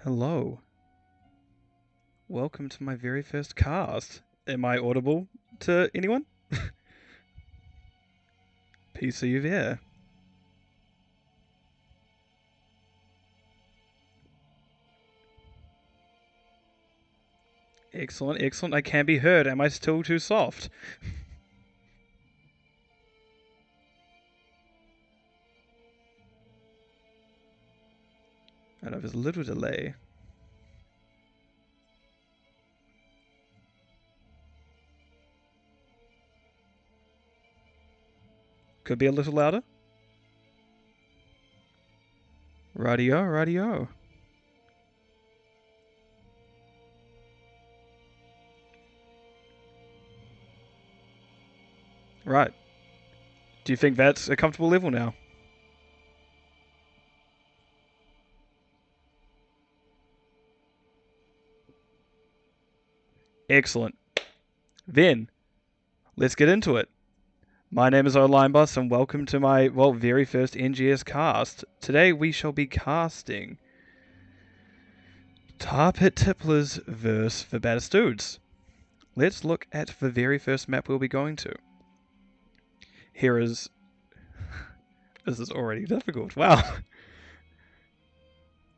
Hello. Welcome to my very first cast. Am I audible to anyone? PC of air. Excellent, excellent. I can be heard. Am I still too soft? I know there's a little delay. Could be a little louder. Radio, radio. Right. Do you think that's a comfortable level now? Excellent. Then, let's get into it. My name is Olinebus and welcome to my, very first NGS cast. Today we shall be casting Tar Pit Tipplers vs. the Baddest Dudes. Let's look at the very first map we'll be going to. Here is... This is already difficult. Wow.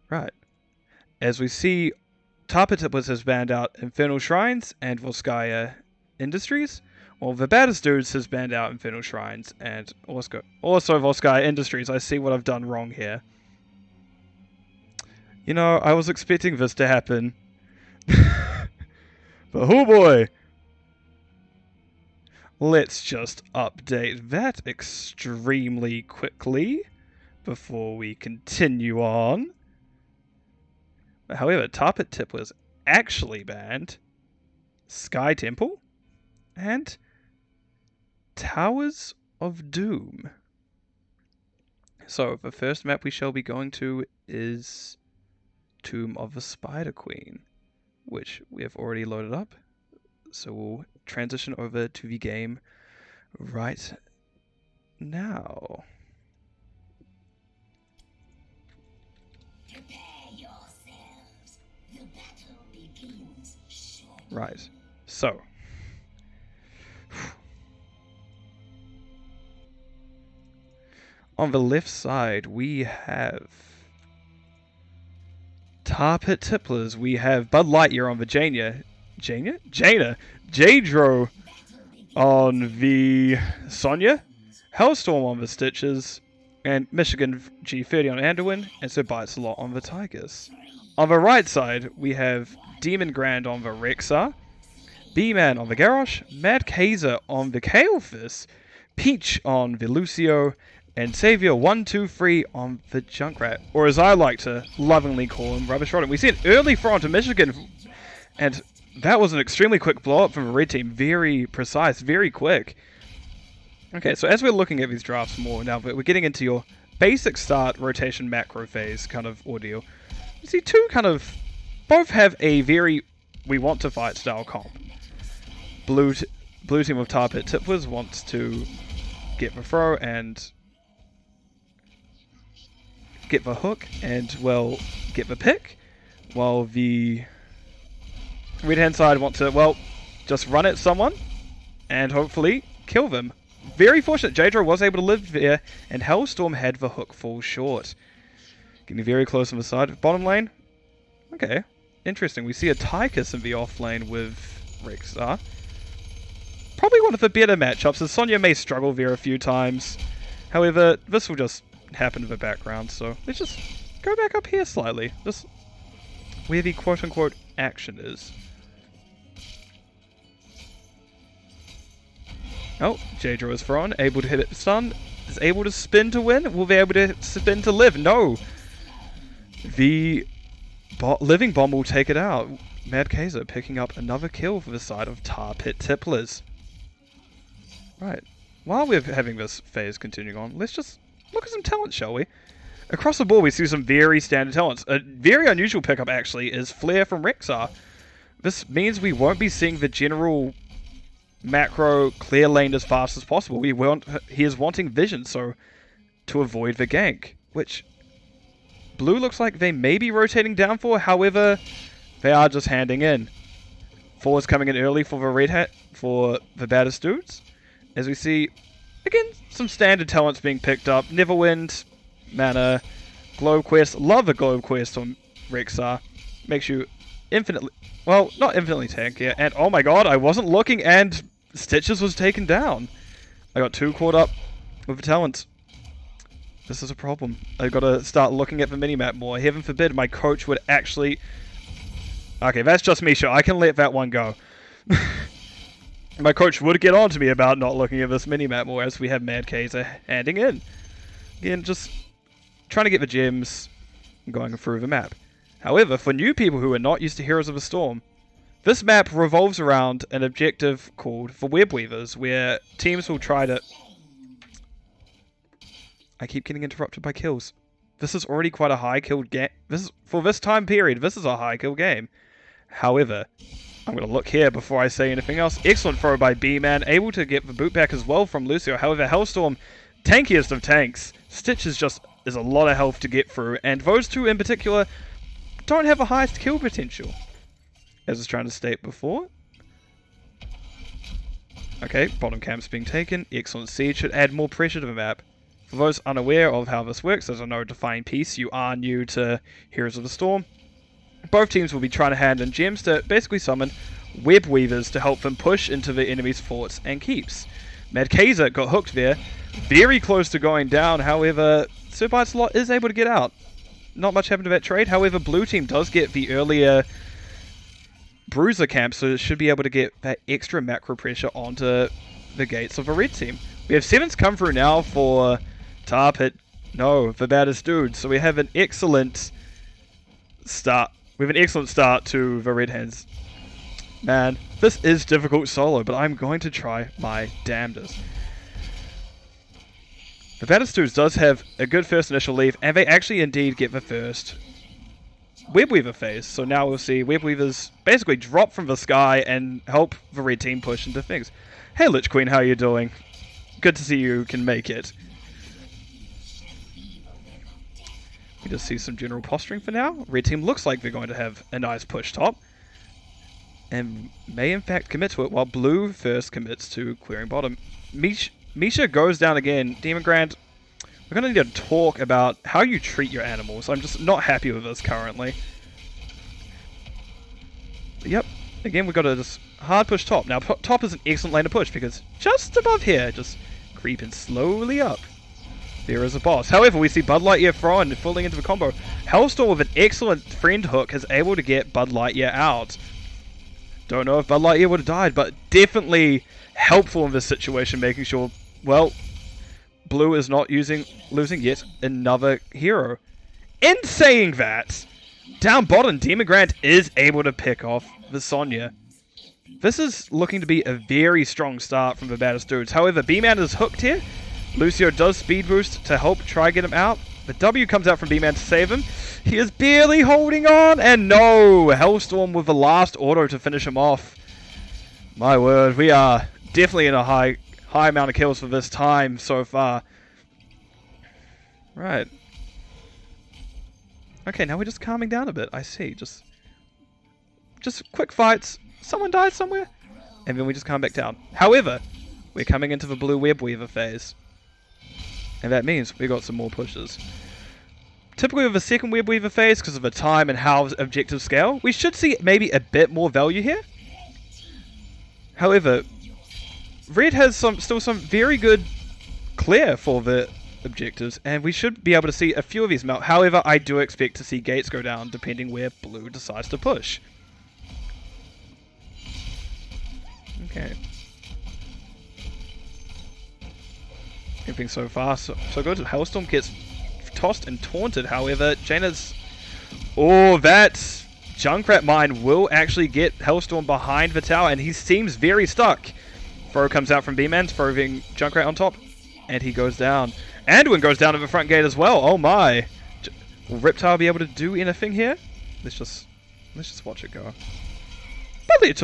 Right. As we see, Tar Pit Tipplers has banned out Infernal Shrines and Volskaya Industries, while the Baddest Dudes has banned out Infernal Shrines and also Volskaya Industries. I see what I've done wrong here. You know, I was expecting this to happen. But oh boy! Let's just update that extremely quickly before we continue on. However, Tar Pit Tipplers actually banned Sky Temple and Towers of Doom. So, the first map we shall be going to is Tomb of the Spider Queen, which we have already loaded up. So we'll transition over to the game right now. Prepare yourselves. The battle begins shortly. Right. So. On the left side, we have Tar Pit Tipplers. We have Bud Lightyear on the Jaina, Jadro on the Sonya, Hellstorm on the Stitches, and Michigan G30 on Anduin, and Sir Bites a lot on the Tigers. On the right side, we have Demon Grand on the Rexar, B-Man on the Garrosh, Mad Kaiser on the Kalefish, Peach on the Lucio, and Savior 123 on the Junkrat, or as I like to lovingly call him, Rubbish Rodden. We see an early throw onto Michigan, and that was an extremely quick blow up from the red team. Very precise, very quick. Okay, so as we're looking at these drafts more now, but we're getting into your basic start rotation macro phase kind of ordeal. You see two kind of, both have a very we want to fight style comp. Blue team of Tar Pit Tipplers wants to get the throw and get the hook and, well, get the pick, while the red hand side want to, well, just run at someone and hopefully kill them. Very fortunate, Jadro was able to live there, and Hellstorm had the hook fall short. Getting very close on the side. Bottom lane, okay, interesting. We see a Tychus in the off lane with Rexar. Probably one of the better matchups, as Sonya may struggle there a few times. However, this will just happen in the background, so let's just go back up here slightly. Just where the quote-unquote action is. Oh, Jadro is thrown, able to hit it stun, is able to spin to win, will be able to spin to live. No! The living bomb will take it out. Mad Kaiser picking up another kill for the side of Tar Pit Tipplers. Right, while we're having this phase continuing on, let's just look at some talent, shall we? Across the board, we see some very standard talents. A very unusual pickup, actually, is Flare from Rexar. This means we won't be seeing the general macro clear lane as fast as possible. He is wanting vision, so to avoid the gank, which Blue looks like they may be rotating down for, however, they are just handing in. 4 is coming in early for the red hat, for the Baddest dudes. As we see, again, some standard talents being picked up. Neverwind, Mana, Globe Quest. Love the Globe Quest on Rexar. Makes you infinitely, well, not infinitely tankier. And oh my god, I wasn't looking and Stitches was taken down. I got too caught up with the talents. This is a problem. I've got to start looking at the minimap more. Heaven forbid my coach would actually... Okay, that's just me, sure. I can let that one go. My coach would get on to me about not looking at this minimap more as we have Mad Kaiser handing in. Again, just trying to get the gems and going through the map. However, for new people who are not used to Heroes of the Storm, this map revolves around an objective called the Web Weavers, where teams will try to... I keep getting interrupted by kills. This is already quite a high killed game. For this time period, this is a high kill game. However, I'm going to look here before I say anything else. Excellent throw by B-Man, able to get the boot back as well from Lucio. However, Hellstorm, tankiest of tanks. Stitch is a lot of health to get through, and those two in particular don't have the highest kill potential, as I was trying to state before. Okay, bottom camp's being taken. Excellent siege should add more pressure to the map. For those unaware of how this works, there's no defined piece. You are new to Heroes of the Storm. Both teams will be trying to hand in gems to basically summon Web Weavers to help them push into the enemy's forts and keeps. Mad Kaiser got hooked there, very close to going down. However, Sir Biteslot is able to get out. Not much happened to that trade. However, blue team does get the earlier Bruiser camp, so it should be able to get that extra macro pressure onto the gates of a red team. We have 7s come through now for Tarpit. No, for Baddest dude. So we have an excellent start. We have an excellent start to the red hands. Man, this is difficult solo, but I'm going to try my damnedest. The Baddest dudes does have a good first initial leave, and they actually indeed get the first Web Weaver phase. So now we'll see Web Weavers basically drop from the sky and help the red team push into things. Hey Lich Queen, how you doing? Good to see you can make it. We just see some general posturing for now. Red team looks like they're going to have a nice push top, and may in fact commit to it, while blue first commits to clearing bottom. Misha goes down again. Demon Grand, we're going to need to talk about how you treat your animals. I'm just not happy with this currently. But yep, again we've got to just hard push top. Now top is an excellent lane to push because just above here, just creeping slowly up, there is a boss. However, we see Bud Lightyear thrown and falling into the combo. Hellstorm with an excellent friend hook is able to get Bud Lightyear out. Don't know if Bud Lightyear would have died, but definitely helpful in this situation, making sure, well, blue is not losing yet another hero. In saying that, down bottom, Demon Grant is able to pick off the Sonya. This is looking to be a very strong start from the Baddest dudes. However, B-Man is hooked here. Lucio does speed boost to help try get him out. The W comes out from B-Man to save him. He is barely holding on, and no! Hellstorm with the last auto to finish him off. My word, we are definitely in a high amount of kills for this time so far. Right. Okay, now we're just calming down a bit. I see. Just quick fights. Someone died somewhere, and then we just calm back down. However, we're coming into the blue Web Weaver phase, and that means we got some more pushes. Typically with the second Web Weaver phase, because of the time and how objectives scale, we should see maybe a bit more value here. However, red has still some very good clear for the objectives, and we should be able to see a few of these melt. However, I do expect to see gates go down depending where blue decides to push. Okay. Everything so far, so good. Hellstorm gets tossed and taunted. However, Jaina's... Oh, that Junkrat mine will actually get Hellstorm behind the tower, and he seems very stuck. Throw comes out from B-Man, throwing Junkrat on top, and he goes down. Anduin goes down to the front gate as well. Oh my! Will Reptile be able to do anything here? Let's just watch it go. Probably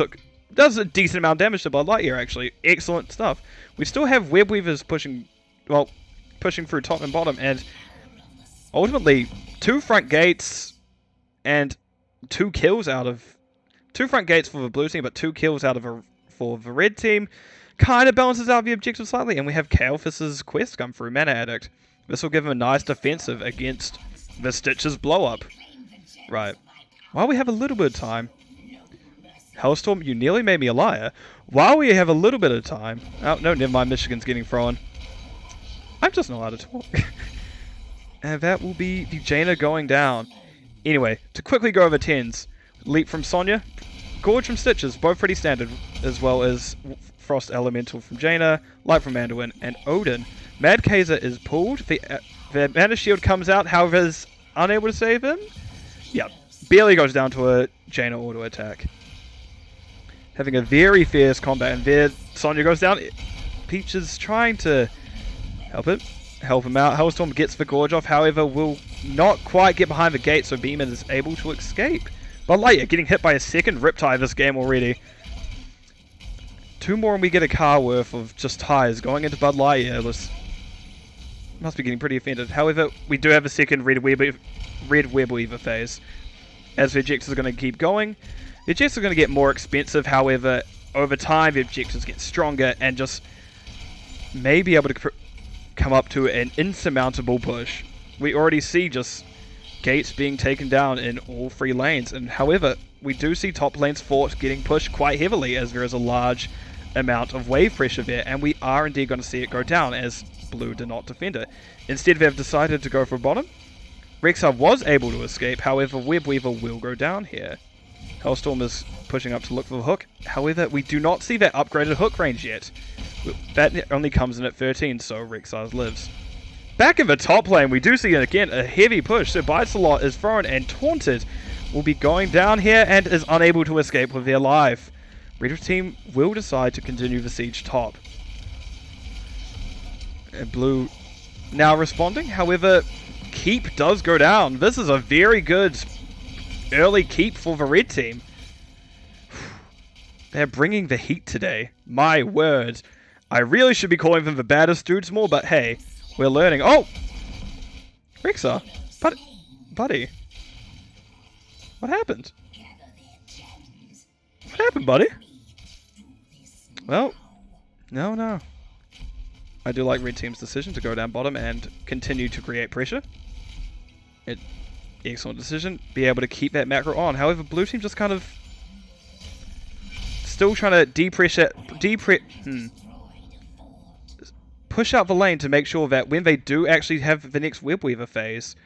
does a decent amount of damage to Bud Lightyear actually. Excellent stuff. We still have Web Weavers pushing through top and bottom, and ultimately 2 front gates and 2 kills out of... 2 front gates for the blue team, but 2 kills out of for the red team. Kind of balances out the objective slightly, and we have Kael'thas's quest come through, Mana Addict. This will give him a nice defensive against the Stitches blow-up. Right. While we have a little bit of time... Hellstorm, you nearly made me a liar. While we have a little bit of time... Oh, no, never mind, Michigan's getting thrown. I'm just not allowed to talk. And that will be the Jaina going down. Anyway, to quickly go over 10s. Leap from Sonya. Gorge from Stitches, both pretty standard. As well as Frost Elemental from Jaina. Light from Anduin. And Odin. Mad Kaiser is pulled. The Mana Shield comes out, however is unable to save him. Yep. Barely goes down to a Jaina auto attack. Having a very fierce combat, and there Sonya goes down. Peach is trying to help him out. Hellstorm gets the Gorge off, however will not quite get behind the gate, so Beeman is able to escape. But Lightyear getting hit by a second Riptide this game already. 2 more and we get a car worth of just tires going into Bud Lightyear. This must be getting pretty offended. However, we do have a second Red Web Weaver phase. As the ejectors are going to keep going. The ejectors are going to get more expensive, however, over time the ejectors get stronger and just may be able to come up to an insurmountable push. We already see just gates being taken down in all 3 lanes, and however, we do see top lanes fort getting pushed quite heavily as there is a large amount of wave pressure there, and we are indeed going to see it go down as blue did not defend it. Instead, they have decided to go for bottom. Rexar was able to escape, however, Web Weaver will go down here. Hellstorm is pushing up to look for the hook. However, we do not see that upgraded hook range yet. That only comes in at 13, so Rexar lives. Back in the top lane, we do see again a heavy push. So Bites-a-Lot is thrown and taunted. Will be going down here and is unable to escape with their life. Red team will decide to continue the siege top. And blue now responding. However, keep does go down. This is a very good early keep for the red team. They're bringing the heat today. My word. I really should be calling them the baddest dudes more, but hey, we're learning. Oh! Rexar. Buddy. What happened? What happened, buddy? Well, no. I do like red team's decision to go down bottom and continue to create pressure. Excellent decision. Be able to keep that macro on. However, blue team just kind of still trying to push out the lane to make sure that when they do actually have the next Web Weaver phase,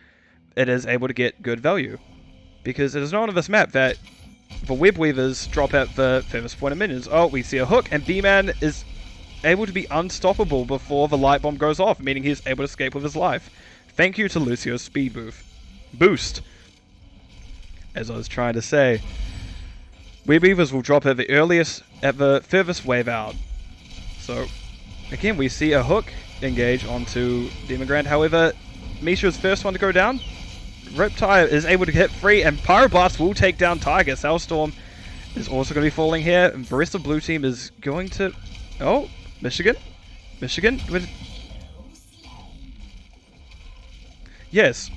it is able to get good value. Because it is known on this map that the Web Weavers drop at the furthest point of minions. Oh, we see a hook, and B-Man is able to be unstoppable before the light bomb goes off, meaning he's able to escape with his life. Thank you to Lucio's speed boost. As I was trying to say, Web Weavers will drop at the furthest wave out. So, again, we see a hook engage onto Demon Grand. However, Misha is first one to go down. Riptide is able to hit free, and Pyroblast will take down Tiger. Hellstorm is also going to be falling here, and the rest of blue team is going to... Oh, Michigan? With... Yes.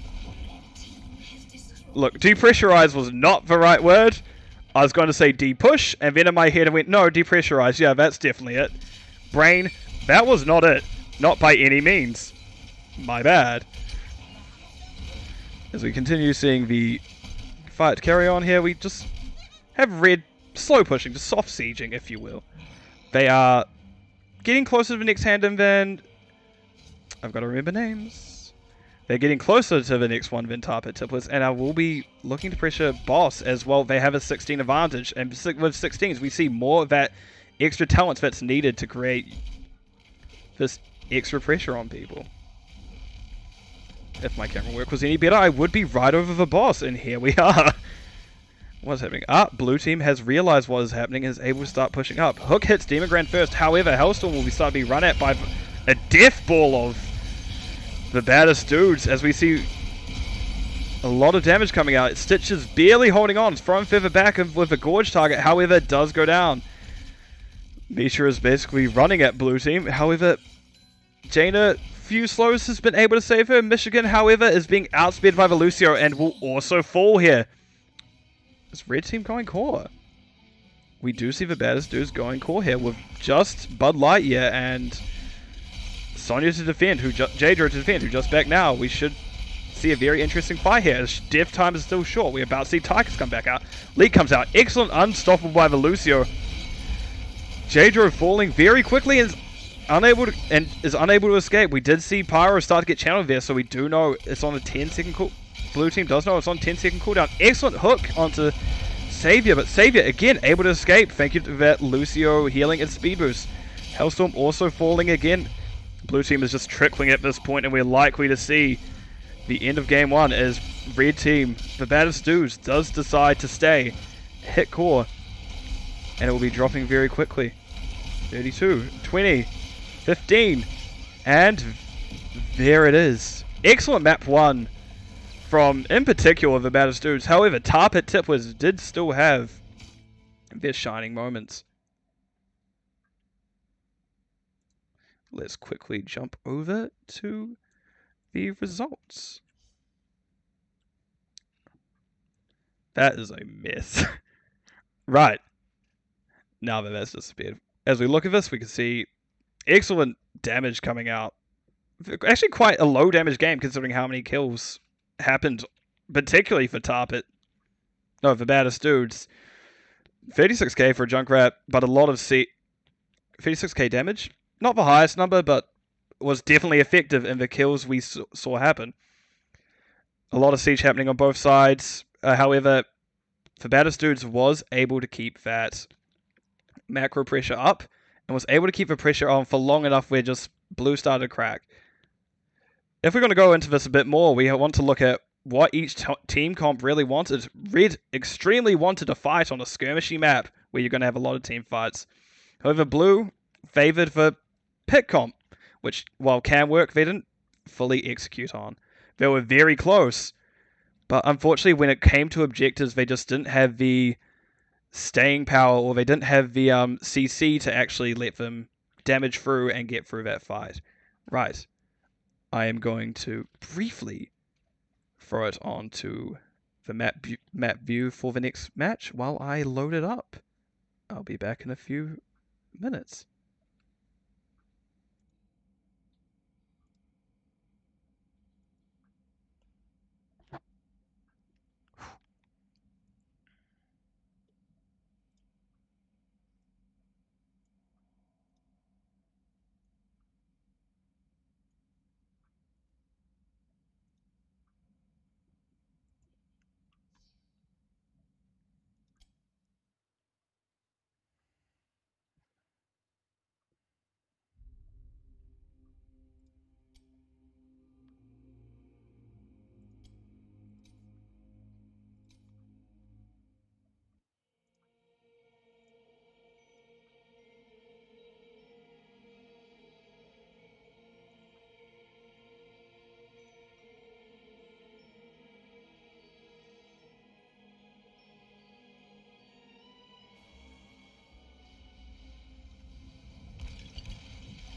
Look, depressurize was not the right word. I was going to say de-push, and then in my head I went, no, depressurize. Yeah, that's definitely it. Brain, that was not it. Not by any means. My bad. As we continue seeing the fight carry on here, we just have red slow pushing, just soft sieging, if you will. They are getting closer to the next hand, and then... I've got to remember names. They're getting closer to the next one than Tarpit Tipplers, and I will be looking to pressure Boss as well. They have a 16 advantage, and with 16s we see more of that extra talent that's needed to create this extra pressure on people. If my camera work was any better, I would be right over the boss, and here we are. What's happening? Blue team has realized what is happening and is able to start pushing up. Hook hits Demon Grand first, however, Hellstorm will be starting to be run at by a death ball of the baddest dudes, as we see a lot of damage coming out. Stitch is barely holding on, it's thrown further back with a Gorge target, however, it does go down. Misha is basically running at blue team, however, Jaina few slows has been able to save her. Michigan, however, is being outspeeded by Velucio and will also fall here. Is red team going core? We do see the Baddest dudes going core here with just Bud Lightyear and Sonya to defend, Jadro to defend, who just back now. We should see a very interesting fight here. Death time is still short. We're about to see Tychus come back out. Leak comes out. Excellent, unstoppable by Velucio. Jadro falling very quickly and is unable to escape. We did see Pyro start to get channeled there, so we do know it's on a 10-second cool. Blue team does know it's on 10-second cooldown. Excellent hook onto Savior, but Savior again able to escape. Thank you to that Lucio healing and speed boost. Hellstorm also falling again. Blue team is just trickling at this point, and we're likely to see the end of game 1 as red team, the Baddest dudes, does decide to stay, hit core, and it will be dropping very quickly. 32, 20, 15, and there it is. Excellent map 1 from, in particular, the Baddest dudes. However, Tarpit Tipplers did still have their shining moments. Let's quickly jump over to the results. That is a mess. Right. Now that that's disappeared. As we look at this, we can see excellent damage coming out. Actually quite a low damage game considering how many kills happened, particularly for Tarpit. No, for Baddest dudes. 36k for a Junkrat, but a lot of 36k damage. Not the highest number, but was definitely effective in the kills we saw happen. A lot of siege happening on both sides. However, the Baddest dudes was able to keep that macro pressure up and was able to keep the pressure on for long enough where just blue started to crack. If we're going to go into this a bit more, we want to look at what each team comp really wanted. Red extremely wanted to fight on a skirmishy map where you're going to have a lot of team fights. However, blue favored the pit comp, which, while can work, they didn't fully execute on. They were very close, but unfortunately when it came to objectives, they just didn't have the staying power, or they didn't have the CC to actually let them damage through and get through that fight. Right. I am going to briefly throw it onto the map view for the next match while I load it up. I'll be back in a few minutes.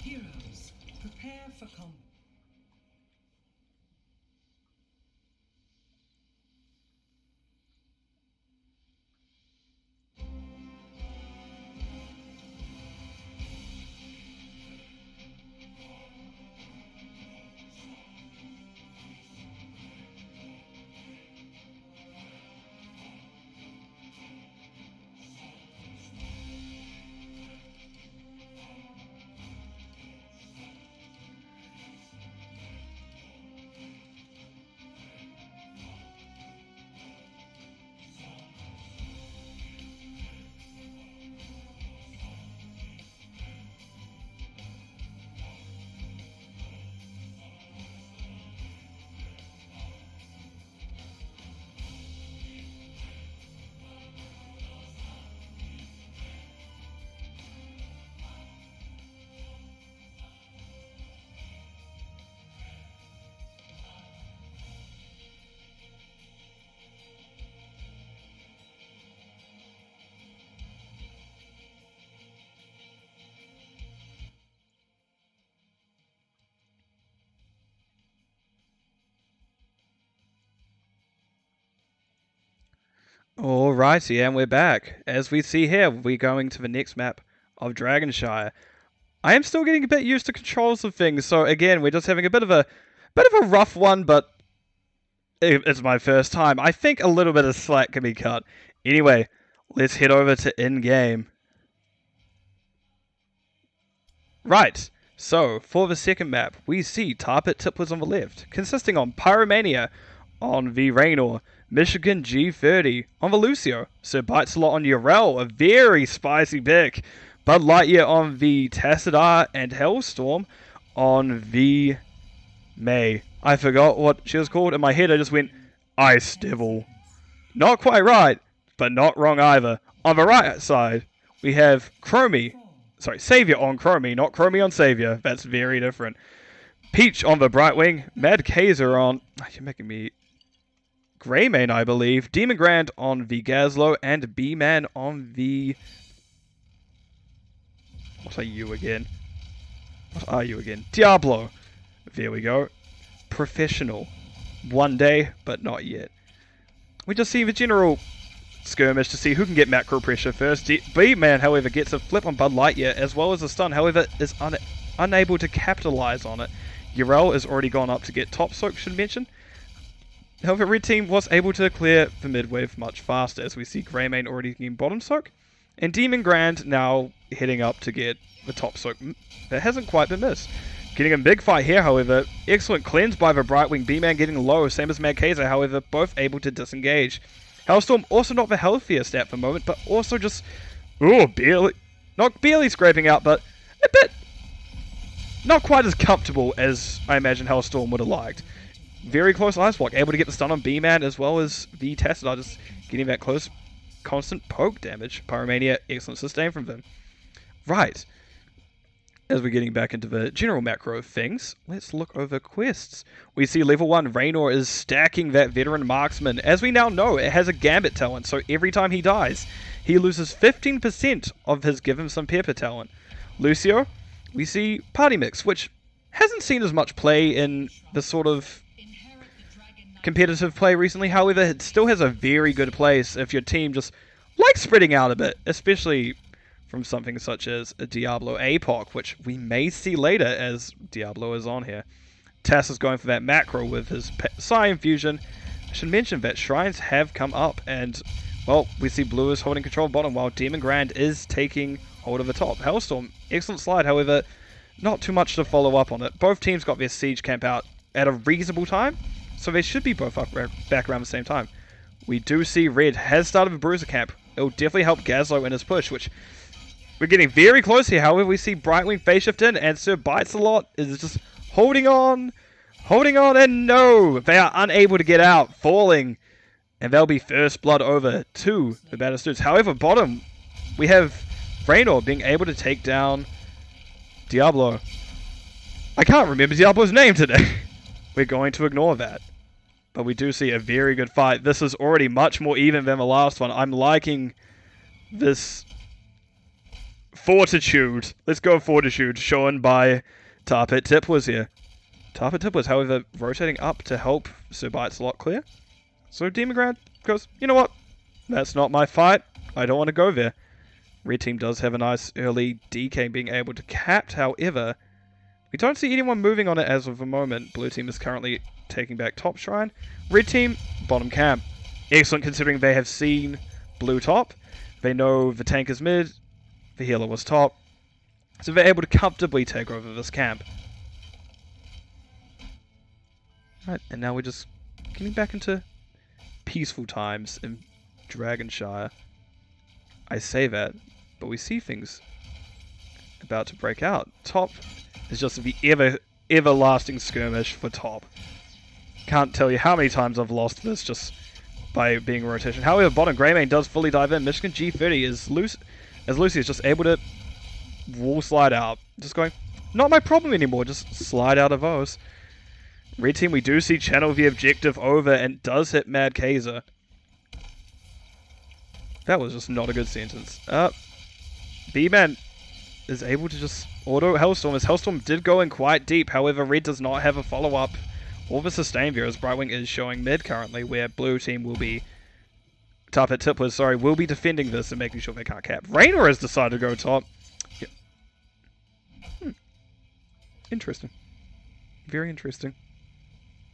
Heroes, prepare for combat. Alrighty, and we're back. As we see here, we're going to the next map of Dragonshire. I am still getting a bit used to controls of things, so again, we're just having a bit of a rough one, but it's my first time. I think a little bit of slack can be cut. Anyway, let's head over to in-game. Right, so for the second map, we see Tipplers on the left, consisting on Pyromania on the Raynor, Michigan G30 on the Lucio, Sir Bitesalot on Urel, a very spicy pick, Bud Lightyear on the Tassadar, and Hellstorm on the May. I forgot what she was called. In my head, I just went, Ice Devil. Not quite right, but not wrong either. On the right side, we have Savior on Chromie, not Chromie on Savior. That's very different. Peach on the Brightwing, Mad Kaiser on... You're making me... Greymane, I believe. Demon Grand on the Gazlo, and B-Man on the... What are you again? Diablo. There we go. Professional. One day, but not yet. We just see the general skirmish to see who can get macro pressure first. B-Man, however, gets a flip on Bud Lightyear as well as a stun, however, is unable to capitalize on it. Urel is already gone up to get top soak, should mention. However, Red Team was able to clear the mid-wave much faster, as we see Greymane already getting bottom soak, and Demon Grand now heading up to get the top soak. That hasn't quite been missed. Getting a big fight here, however. Excellent cleanse by the Brightwing. B-Man getting low, same as Mad Kaiser, however, both able to disengage. Hellstorm also not the healthiest at the moment, but also just, not barely scraping out, but a bit, not quite as comfortable as I imagine Hellstorm would have liked. Very close ice block, able to get the stun on B-Man as well as the Tassadar, just getting that close, constant poke damage. Pyromania, excellent sustain from them. Right. As we're getting back into the general macro of things, let's look over quests. We see level 1, Raynor is stacking that veteran marksman. As we now know, it has a gambit talent, so every time he dies, he loses 15% of his give him some pepper talent. Lucio, we see party mix, which hasn't seen as much play in the sort of competitive play recently. However, it still has a very good place if your team just likes spreading out a bit, especially from something such as a Diablo APOC, which we may see later as Diablo is on here. Tass is going for that macro with his Psi Infusion. I should mention that shrines have come up, and, well, we see Blue is holding control of bottom, while Demon Grand is taking hold of the top. Hellstorm, excellent slide, however, not too much to follow up on it. Both teams got their siege camp out at a reasonable time, so they should be both up back around the same time. We do see Red has started a Bruiser camp. It'll definitely help Gazlo in his push, which we're getting very close here. However, we see Brightwing phase shift in, and Sir Bitesalot is just holding on, and no! They are unable to get out, falling, and they'll be first blood over to the Baddest dudes. However, bottom, we have Raynor being able to take down Diablo. I can't remember Diablo's name today. We're going to ignore that. But we do see a very good fight. This is already much more even than the last one. I'm liking this fortitude. Let's go fortitude shown by Tipplers here. Tipplers, however, rotating up to help Sir Bitesalot clear. So Demon Grand goes, you know what? That's not my fight. I don't want to go there. Red Team does have a nice early DK being able to cap. However, we don't see anyone moving on it as of the moment. Blue Team is currently taking back top shrine. Red Team, bottom camp. Excellent considering they have seen blue top. They know the tank is mid. The healer was top. So they're able to comfortably take over this camp. Right, and now we're just getting back into peaceful times in Dragonshire. I say that, but we see things about to break out. Top is just the everlasting skirmish for top. Can't tell you how many times I've lost this just by being rotation. However, bottom Greymane does fully dive in. Michigan G30 is loose, as Lucy is just able to wall slide out. Just going, not my problem anymore, just slide out of those. Red Team, we do see channel the objective over and does hit Mad Kaiser. That was just not a good sentence. B-Man is able to just auto Hellstorm, as Hellstorm did go in quite deep. However, Red does not have a follow-up or the sustain view, as Brightwing is showing mid currently, where Blue Team will be Top at Tipplers, sorry, will be defending this and making sure they can't cap. Raynor has decided to go top. Yeah. Interesting. Very interesting.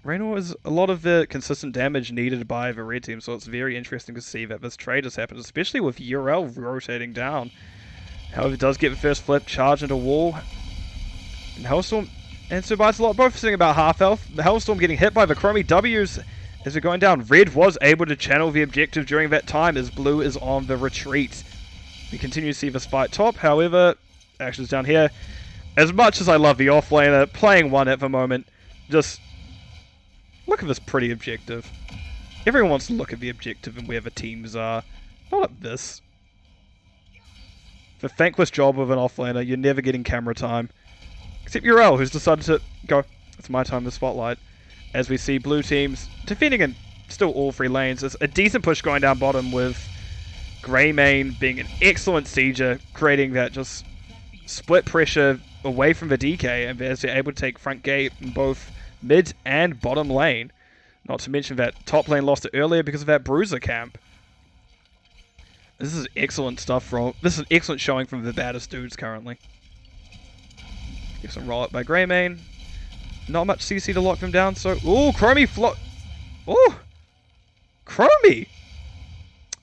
Raynor is a lot of the consistent damage needed by the red team, so it's very interesting to see that this trade has happened, especially with URL rotating down. However, it does get the first flip, charge into wall. And Hellstorm and Sir Bites-A-Lot both sitting about half health. The Hellstorm getting hit by the Chromie W's as they're going down. Red was able to channel the objective during that time as Blue is on the retreat. We continue to see this fight top, however, actions down here. As much as I love the offlaner, playing one at the moment, just look at this pretty objective. Everyone wants to look at the objective and where the teams are. Not at this. The thankless job of an offlaner, you're never getting camera time. Except Urel, who's decided to go, it's my time to spotlight. As we see blue teams defending in still all three lanes. There's a decent push going down bottom with Greymane being an excellent sieger, creating that just split pressure away from the DK, and as they're able to take front gate in both mid and bottom lane. Not to mention that top lane lost it earlier because of that bruiser camp. This is excellent stuff from. This is an excellent showing from the Baddest dudes currently. Give some roll up by Greymane. Not much CC to lock them down, so. Ooh, Chromie Ooh! Chromie!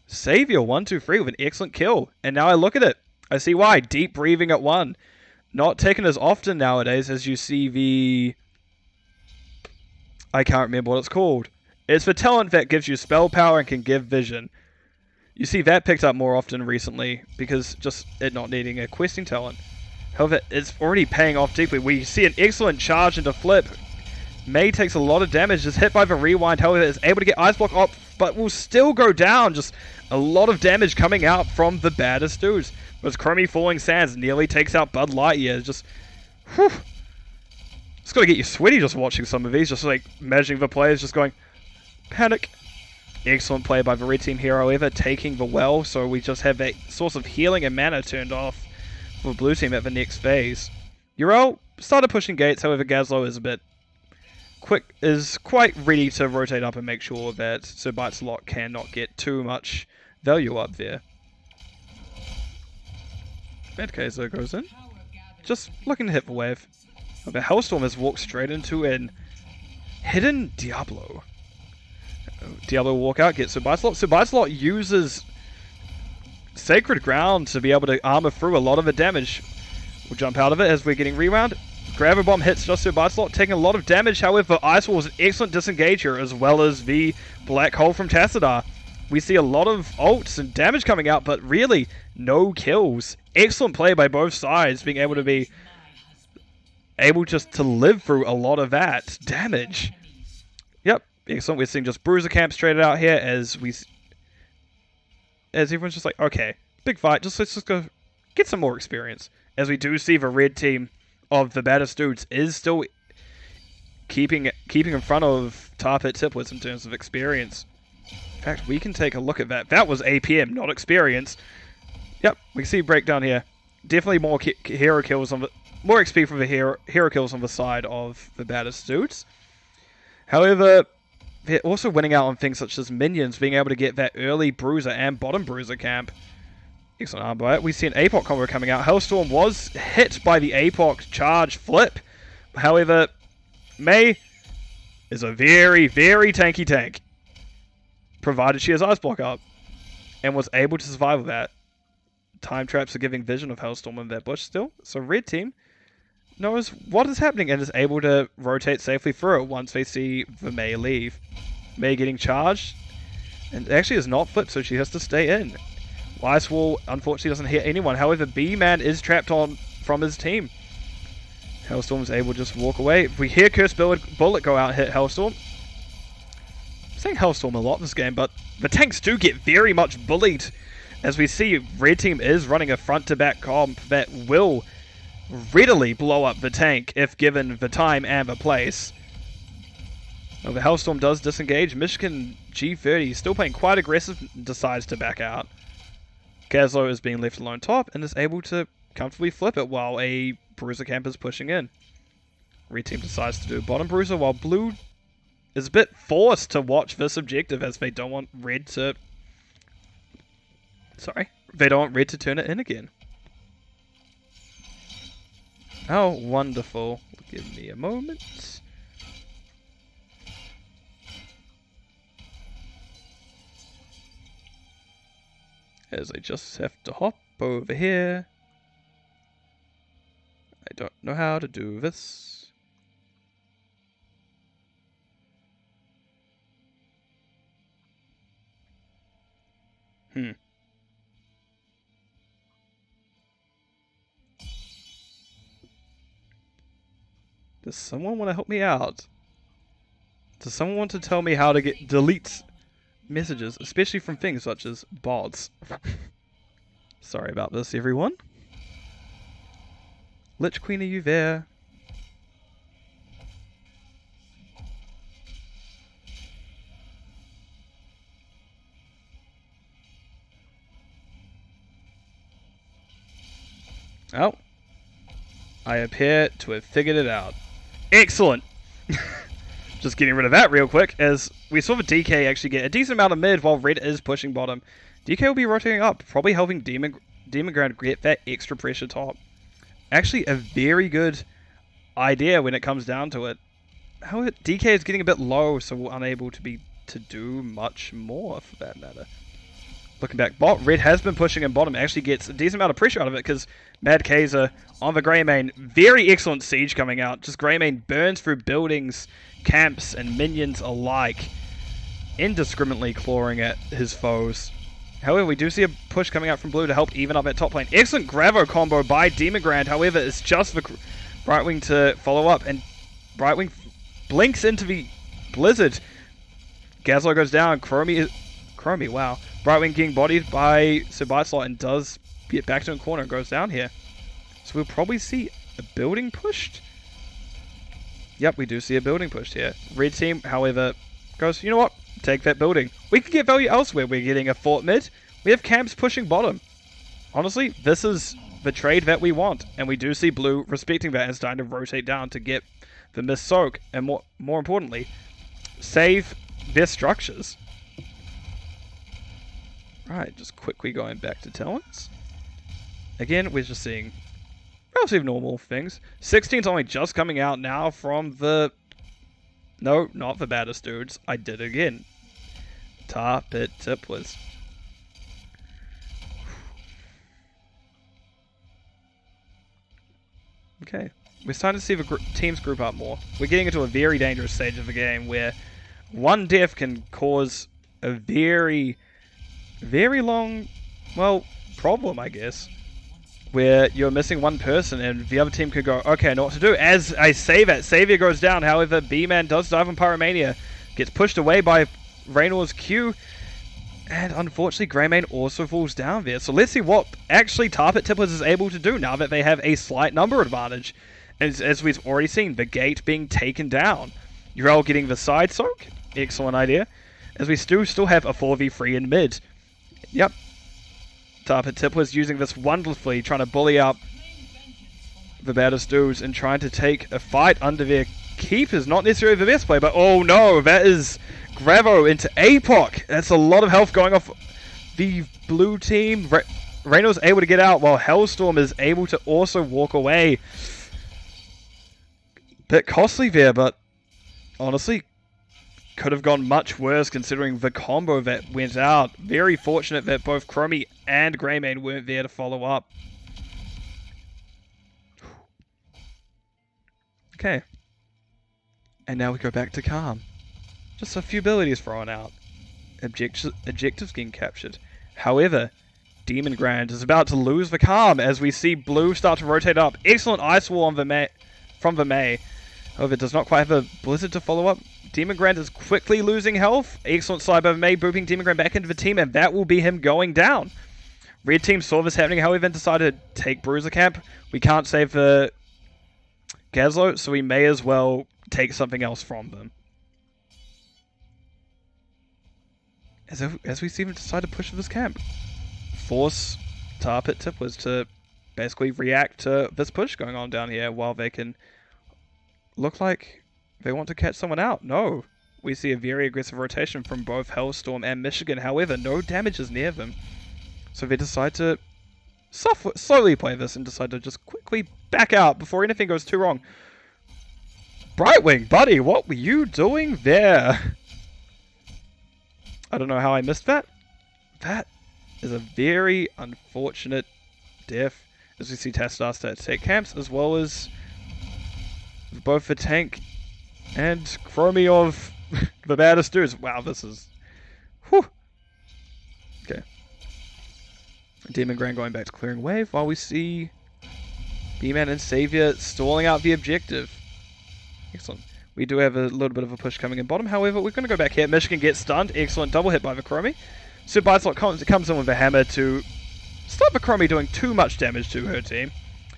Savior 1-2-3 with an excellent kill. And now I look at it. I see why. Deep breathing at 1. Not taken as often nowadays as you see the. I can't remember what it's called. It's the talent that gives you spell power and can give vision. You see that picked up more often recently because just it not needing a questing talent. However, it's already paying off deeply. We see an excellent charge into flip. May takes a lot of damage, is hit by the rewind, however is able to get Ice Block up, but will still go down. Just a lot of damage coming out from the Baddest dudes. But Chromie Falling Sands nearly takes out Bud Lightyear. Just, whew. It's got to get you sweaty just watching some of these, just like imagining the players just going, panic. Excellent play by the red team here, however, taking the well, so we just have that source of healing and mana turned off for the blue team at the next phase. Urel started pushing gates, however Gazlo is a bit quick, is quite ready to rotate up and make sure that Sir Bites-A-Lot cannot get too much value up there. Bad Kaiser goes in, just looking to hit the wave. The Hellstorm has walked straight into an hidden Diablo. Diablo will walk out, gets Sir Bites-A-Lot. Sir Bites-A-Lot uses Sacred Ground to be able to armor through a lot of the damage. We'll jump out of it as we're getting rewound. Grabber Bomb hits just Sir Bites-A-Lot, taking a lot of damage. However, Ice Wall was an excellent disengager, as well as the Black Hole from Tassadar. We see a lot of ults and damage coming out, but really no kills. Excellent play by both sides, being able to be able just to live through a lot of that damage. Yep, excellent. We're seeing just Bruiser Camp straight out here as everyone's just like, okay, big fight, let's just go get some more experience. As we do see the red team of the Baddest dudes is still keeping in front of Tarpit Tipplers in terms of experience. In fact, we can take a look at that. That was APM, not experience. Yep, we see breakdown here. Definitely more hero kills on the more XP from the hero kills on the side of the Baddest dudes. However, they're also winning out on things such as minions, being able to get that early bruiser and bottom bruiser camp. Excellent arm by it. We see an APOC combo coming out. Hellstorm was hit by the APOC charge flip. However, May is a very, very tanky tank, provided she has Ice Block up, and was able to survive with that. Time traps are giving vision of Hellstorm in that bush still. So red team knows what is happening and is able to rotate safely through it once they see the May leave. May getting charged, and actually is not flipped, so she has to stay in. Ice Wall unfortunately doesn't hit anyone, however B-Man is trapped on from his team. Hellstorm is able to just walk away. We hear Curse Bullet go out and hit Hellstorm. I'm saying Hellstorm a lot this game, but the tanks do get very much bullied. As we see, red team is running a front-to-back comp that will readily blow up the tank if given the time and the place. Well, the Hellstorm does disengage. Michigan G30 still playing quite aggressive, decides to back out. Gazlo is being left alone top and is able to comfortably flip it while a Bruiser camp is pushing in. Red team decides to do bottom Bruiser while blue is a bit forced to watch this objective as they don't want red to Sorry. They don't want red to turn it in again. Oh, wonderful. Give me a moment. As I just have to hop over here. I don't know how to do this. Does someone want to help me out? Does someone want to tell me how to delete messages, especially from things such as bots? Sorry about this, everyone. Lich Queen, are you there? Oh. I appear to have figured it out. Excellent! Just getting rid of that real quick, as we saw the DK actually get a decent amount of mid while red is pushing bottom. DK will be rotating up, probably helping Demon Grand get that extra pressure top. Actually, a very good idea when it comes down to it. However, DK is getting a bit low, so we're unable to do much more for that matter. Looking back, red has been pushing in bottom, actually gets a decent amount of pressure out of it because Mad Kaiser on the Greymane, very excellent siege coming out. Just Greymane burns through buildings, camps, and minions alike, indiscriminately clawing at his foes. However, we do see a push coming out from blue to help even up that top lane. Excellent Gravo combo by Demon Grand. However, it's just for Brightwing to follow up, and Brightwing blinks into the Blizzard. Gazlo goes down. Chromie, wow. Brightwing getting bodied by Sir Biteslot and does get back to a corner and goes down here. So we'll probably see a building pushed. Yep, we do see a building pushed here. Red team, however, goes, you know what? Take that building. We can get value elsewhere. We're getting a fort mid. We have camps pushing bottom. Honestly, this is the trade that we want. And we do see blue respecting that and starting to rotate down to get the missed soak. And more importantly, save their structures. Right, just quickly going back to talents. Again, we're just seeing relatively normal things. 16's only just coming out now from the... No, not the Baddest dudes. I did it again. Tipplers. Okay. We're starting to see the teams group up more. We're getting into a very dangerous stage of the game where one death can cause a very long, well, problem, I guess. Where you're missing one person and the other team could go, okay, I know what to do. As I say that, Savior goes down. However, B-Man does dive on Pyromania. Gets pushed away by Raynor's Q. And unfortunately, Greymane also falls down there. So let's see what actually Tipplers is able to do now that they have a slight number advantage. As we've already seen, the gate being taken down. Urel getting the side soak. Excellent idea. As we still have a 4v3 in mid. Yep. Tipplers using this wonderfully, trying to bully up the Baddest dudes and trying to take a fight under their keep is not necessarily the best play, but oh no, that is Gravo into APOC. That's a lot of health going off the blue team. Reyno's able to get out while Hellstorm is able to also walk away. Bit costly there, but honestly, could have gone much worse considering the combo that went out. Very fortunate that both Chromie and Greymane weren't there to follow up. Okay. And now we go back to calm. Just a few abilities thrown out. Objectives getting captured. However, Demon Grand is about to lose the calm as we see blue start to rotate up. Excellent Ice Wall on from Vermeil. However, it does not quite have a Blizzard to follow up. Demon Grand is quickly losing health. Excellent side by Vermeil, booping Demon Grand back into the team, and that will be him going down. Red team saw this happening, however, decided to take Bruiser Camp. We can't save the Gazlo, so we may as well take something else from them. As we see them decide to push this camp. Force Tipplers to basically react to this push going on down here while they can look like they want to catch someone out. No. We see a very aggressive rotation from both Hellstorm and Michigan. However, no damage is near them. So they decide to slowly play this and decide to just quickly back out before anything goes too wrong. Brightwing, buddy, what were you doing there? I don't know how I missed that. That is a very unfortunate death. As we see Tastar start to take camps, as well as both the tank and Chromie of the Baddest dudes. Wow, this is... Whew. Okay. Demon Grand going back to clearing wave, while we see B-Man and Savior stalling out the objective. Excellent. We do have a little bit of a push coming in bottom, however, we're going to go back here. Michigan gets stunned. Excellent double hit by the Chromie. So Bideslot comes in with a hammer to stop the Chromie doing too much damage to her team.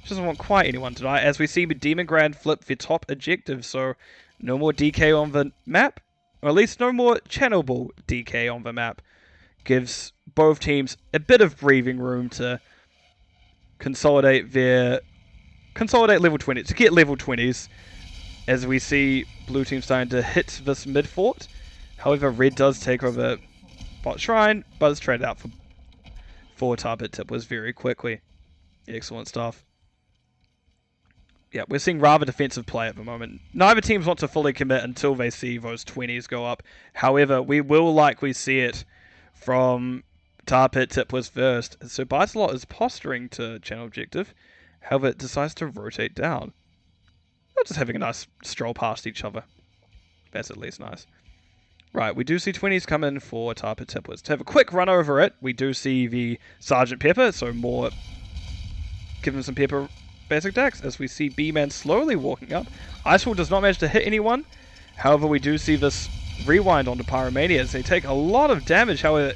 She doesn't want quite anyone to die, as we see the Demon Grand flip the top objective, so no more DK on the map, or at least no more channelable DK on the map. Gives both teams a bit of breathing room to consolidate level 20, to get level 20s, as we see blue team starting to hit this mid fort. However, red does take over bot shrine, but it's traded out for Tar-Pit Tipplers very quickly. Excellent stuff. Yeah, we're seeing rather defensive play at the moment. Neither teams want to fully commit until they see those 20s go up. However, we will likely see it from Tar-Pit Tipplers first. So Bicelot is posturing to channel objective. However, it decides to rotate down. They're just having a nice stroll past each other. That's at least nice. Right, we do see 20s come in for Tar-Pit Tipplers. To have a quick run over it, we do see the Sergeant Pepper, so more... Give him some Pepper basic decks, as we see B-Man slowly walking up. Icefall does not manage to hit anyone. However, we do see this rewind onto Pyromania, as they take a lot of damage, however,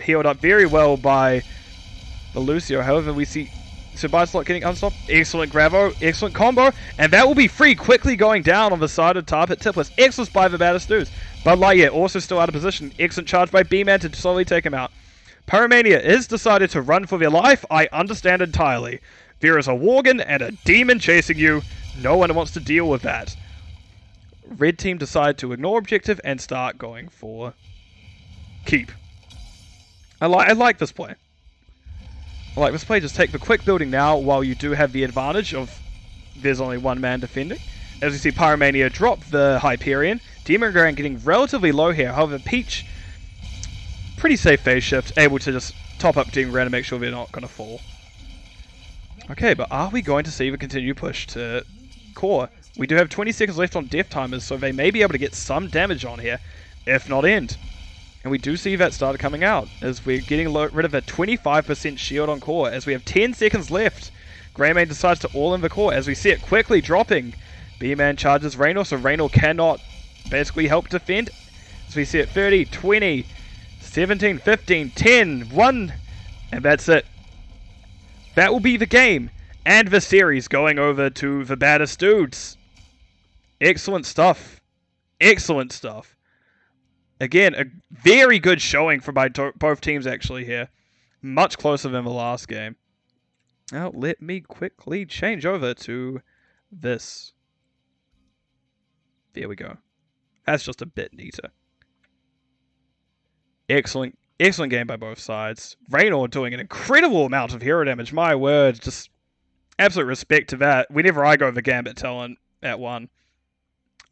healed up very well by the Lucio. However, we see Bideslot getting unstopped. Excellent Gravo, excellent combo, and that will be free, quickly going down on the side of Tar-Pit Tipplers. Excellent by the Baddest dudes. But Lightyear also still out of position. Excellent charge by B-Man to slowly take him out. Pyromania is decided to run for their life. I understand entirely. There is a Worgen and a demon chasing you. No one wants to deal with that. Red team decide to ignore objective and start going for keep. I like this play. I like this play. Just take the quick building now while you do have the advantage of there's only one man defending. As you see Pyromania drop the Hyperion. Demon Grand getting relatively low here. However, Peach, pretty safe phase shift, able to just top up Demon Grand and make sure they're not going to fall. Okay, but are we going to see the continued push to core? We do have 20 seconds left on death timers, so they may be able to get some damage on here, if not end. And we do see that start coming out, as we're getting rid of a 25% shield on core, as we have 10 seconds left. Greymane decides to all in the core, as we see it quickly dropping. B-Man charges Raynor, so Raynor cannot basically help defend. As we see it 30, 20, 17, 15, 10, 1, and that's it. That will be the game, and the series going over to the Baddest dudes. Excellent stuff. Excellent stuff. Again, a very good showing for both teams actually here. Much closer than the last game. Now, let me quickly change over to this. There we go. That's just a bit neater. Excellent game by both sides. Raynor doing an incredible amount of hero damage. My word, just absolute respect to that. Whenever I go the Gambit Talon at 1,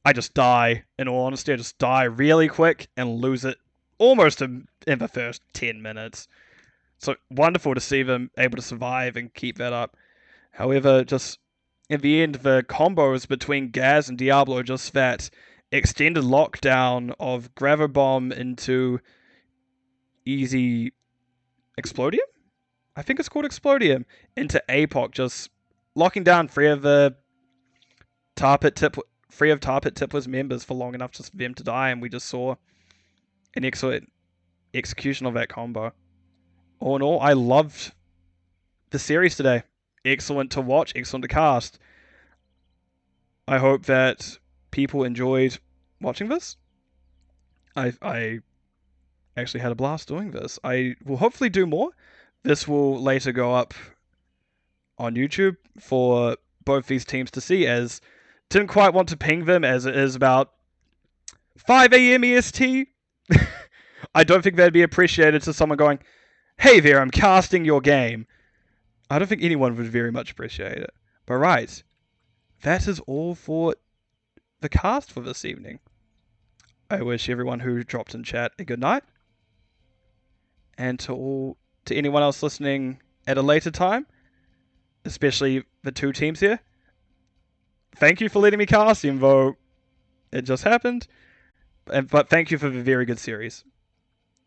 I just die. In all honesty, I just die really quick and lose it almost in the first 10 minutes. So wonderful to see them able to survive and keep that up. However, just in the end, the combos between Gaz and Diablo, just that extended lockdown of Gravobomb into easy Explodium? I think it's called Explodium. Into APOC, just locking down three of Tar-Pit Tipplers members for long enough just for them to die, and we just saw an excellent execution of that combo. All in all, I loved the series today. Excellent to watch, excellent to cast. I hope that people enjoyed watching this. I actually had a blast doing this. I will hopefully do more. This will later go up on YouTube for both these teams to see, as didn't quite want to ping them, as it is about 5 a.m. EST. I don't think that'd be appreciated to someone going, Hey there, I'm casting your game. I don't think anyone would very much appreciate it. But right, that is all for the cast for this evening. I wish everyone who dropped in chat a good night. And to anyone else listening at a later time, especially the two teams here, thank you for letting me cast, even though it just happened. But thank you for the very good series.